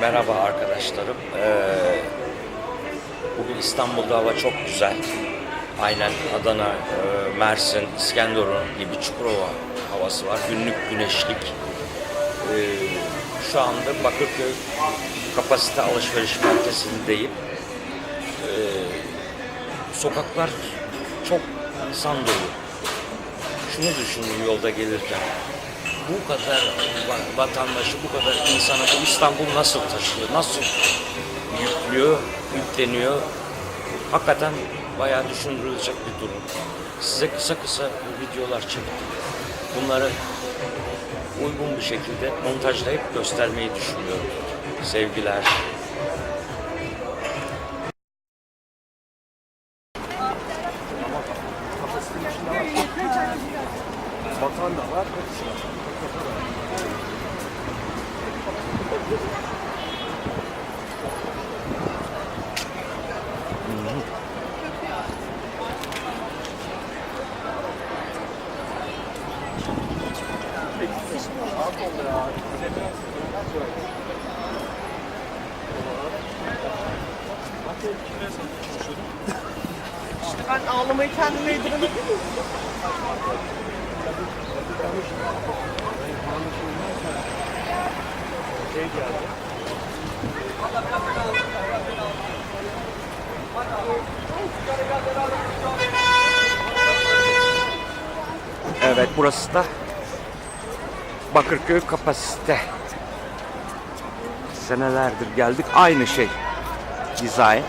Merhaba arkadaşlarım. Bugün İstanbul'da hava çok güzel. Aynen Adana, Mersin, İskenderun gibi Çukurova havası var. Günlük güneşlik. Şu anda Bakırköy Kapasite Alışveriş Merkezi'ndeyim. Sokaklar çok insan dolu. Şunu düşünün yolda gelirken. Bu kadar vatandaşı, bu kadar insanı bu İstanbul nasıl taşıyor, nasıl yükleniyor? Hakikaten bayağı düşündürülecek bir durum. Size kısa videolar çektim. Bunları uygun bir şekilde montajlayıp göstermeyi düşünüyorum. Sevgiler. Batan da var. İşte ben ağlamayı kendime yediremedim. Evet, burası da Bakırköy Kapasite. Senelerdir geldik. Aynı şey. Dizayn.